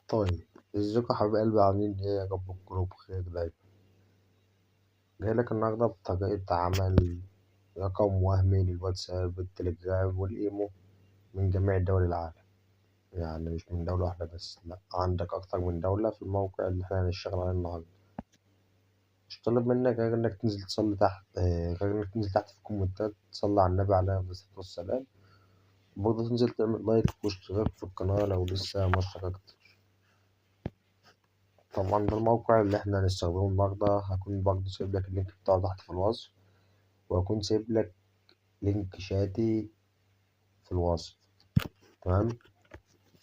طيب، ازيكم يا حبايب قلبي، عاملين ايه؟ يا رب تكونوا بخير دايما. جايلك النهارده بطريقة عمل رقم وهمي للواتساب والتليجرام والإيمو من جميع دول العالم. يعني مش من دولة واحدة بس، لأ، عندك أكتر من دولة في الموقع اللي احنا هنشتغل عليه النهارده. مش طالب منك غير إنك تنزل تصلي تحت، غير إنك تنزل تحت في الكومنتات تصلي على النبي عليه الصلاة والسلام. برضه تنزل تعمل لايك واشتراك في القناة لو لسه ما اشتركتش. طبعا ده الموقع اللي احنا هنستخدمه النهاردة. هكون برضه سايب لك اللينك بتاعه تحت في الوصف، وهكون سايب لك لينك شاتي في الوصف. تمام.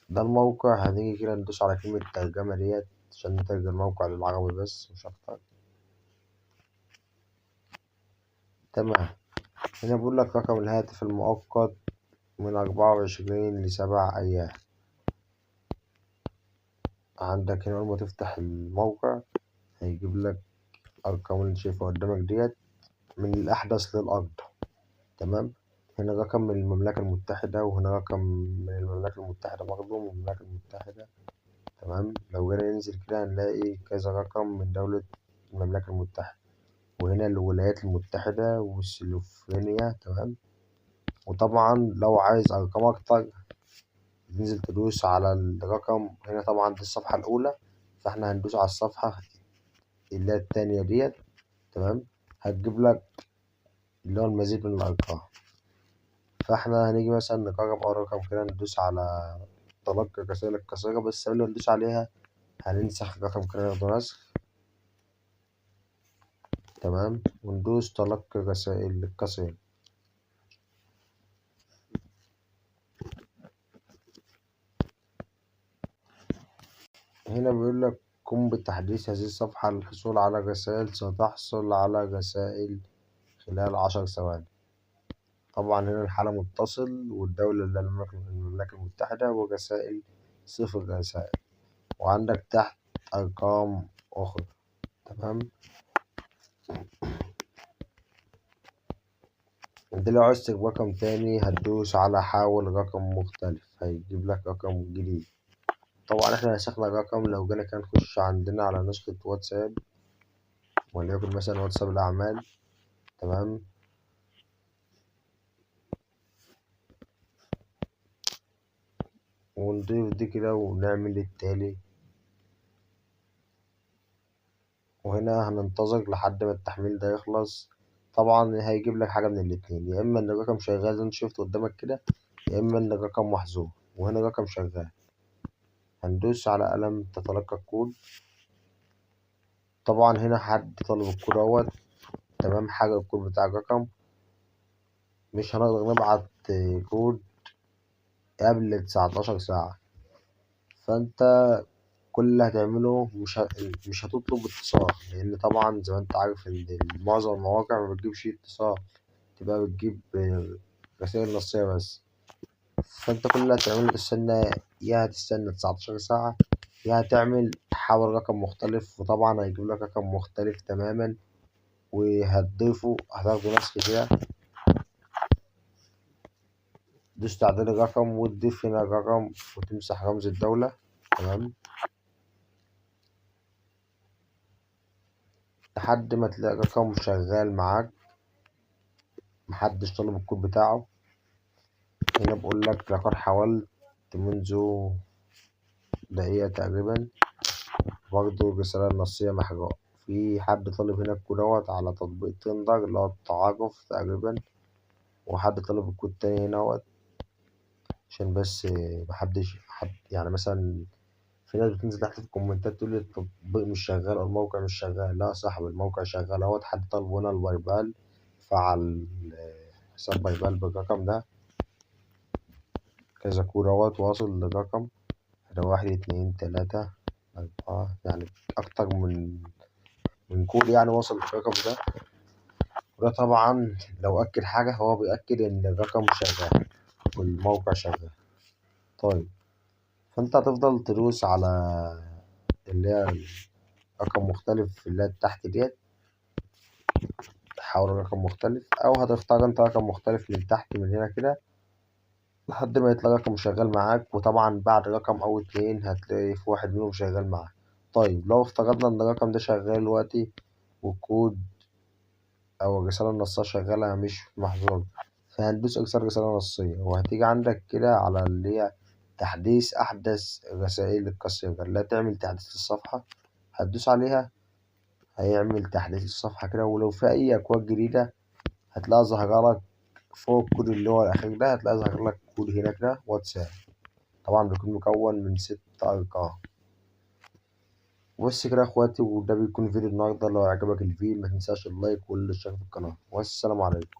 ده الموقع، هنيجي كده ندوس على كلمة ترجمة ديت عشان نترجم الموقع للعربي بس مش أكتر. تمام. هنا بيقول لك رقم الهاتف المؤقت من 24 ل7 أيام. عندك هنا أول ما تفتح الموقع هيجيب لك أرقام اللي شايفها قدامك ديت من الأحدث للأقدم. تمام. هنا رقم من المملكة المتحدة، وهنا رقم من المملكة المتحدة برضه من المملكة المتحدة. تمام. لو جينا ننزل كده هنلاقي كذا رقم من دولة المملكة المتحدة، وهنا الولايات المتحدة وسلوفينيا. تمام. وطبعا لو عايز أرقام أكتر تنزل تدوس على الرقم هنا. طبعا دي الصفحة الأولى، فاحنا هندوس على الصفحة اللي هي التانية ديت. تمام. هتجيب لك اللي هو المزيد من الأرقام. فاحنا هنيجي مثلا نجرب أول رقم كده، ندوس على تلقي الرسائل القصيرة، بس قبل ما ندوس عليها هننسخ الرقم كده، ناخده نسخ. تمام. وندوس تلقي الرسائل القصيرة. هنا بيقول لك قم بتحديث هذه الصفحة للحصول على الرسائل. ستحصل على رسائل خلال 10 ثواني. طبعا هنا الحالة متصل، والدولة اللي هي المملكة المتحدة، ورسائل 0 رسائل، وعندك تحت أرقام أخرى. تمام. انت لو عايز تجيب رقم تاني هتدوس على حاول رقم مختلف، هيجيب لك رقم جديد. طبعا احنا نسخنا الرقم. لو جينا كان نخش عندنا على نسخة واتساب، وليكن مثلا واتساب الأعمال. تمام. ونضيف دي كده ونعمل التالي، وهنا هننتظر لحد ما التحميل ده يخلص. طبعا هيجيب لك حاجة من الاتنين، يا إما إن الرقم شغال زي ما انت شفت قدامك كده، يا إما إن الرقم محذوف. وهنا الرقم شغال. هندوس على قلم تتلقى الكود. طبعا هنا حد طالب الكود اهوت. تمام. حاجة الكود بتاع الرقم، مش هنقدر نبعت كود قبل 19 ساعة. فأنت كل اللي هتعمله مش هتطلب اتصال، لأن طبعا زي ما أنت عارف إن معظم المواقع ما بتجيبش اتصال، تبقى بتجيب رسائل نصية بس. فأنت كل اللي هتعمله تستنى، يا هتستنى 19 ساعة، يا هتعمل حاول رقم مختلف. وطبعا هيجيب لك رقم مختلف تماما، وهتضيفه، هتاخده نسخ كده، دوس تعديل الرقم وتضيف هنا الرقم وتمسح رمز الدولة. تمام. لحد ما تلاقي رقم شغال معاك محدش طلب الكود بتاعه. هنا بقول لك لقد حاولت منذ دقيقة تقريبا، برضه الرسالة النصية محروقة. في حد طالب هنا الكود دوت على تطبيق تندر اللي هو التعارف تقريبا، وحد طالب الكود تاني هنا دوت عشان بس محدش حد يعني مثلا. في ناس بتنزل تحت في الكومنتات تقول لي التطبيق مش شغال أو الموقع مش شغال. لا يا صاحبي، الموقع شغال اهوت. حد طلب هنا الباي بال، فعل حساب باي بال بالرقم ده. كذا كود اهوت واصل للرقم ده، 1 2 3 4، يعني أكتر من كود يعني واصل للرقم ده. وده طبعا لو أكد حاجة هو بيأكد إن الرقم شغال والموقع شغال. طيب، فأنت هتفضل تدوس على اللي هي رقم مختلف اللي هي تحت ديت، تحاول رقم مختلف، أو هتختار أنت رقم مختلف من تحت من هنا كده. لحد ما يطلع رقم شغال معاك، وطبعا بعد رقم أو اتنين هتلاقي في واحد منهم شغال معاك. طيب لو افترضنا إن الرقم ده شغال دلوقتي والكود أو الرسالة النصية شغالة مش محظوظة، فهندوس إرسال رسالة نصية، وهتيجي عندك كده على اللي هي تحديث أحدث الرسائل القصيرة اللي هتعمل تحديث الصفحة، هتدوس عليها هيعمل تحديث الصفحة كده. ولو في أي أكواد جديدة هتلاقيها ظاهرة لك فوق الكود اللي هو الأخير ده، هتلاقي ظاهر لك كود هنا كده واتساب، طبعا بيكون مكون من 6 أرقام. بس كده يا اخواتي، وده بيكون فيديو النهارده. لو عجبك الفيديو متنساش اللايك والاشتراك في القناة، والسلام عليكم.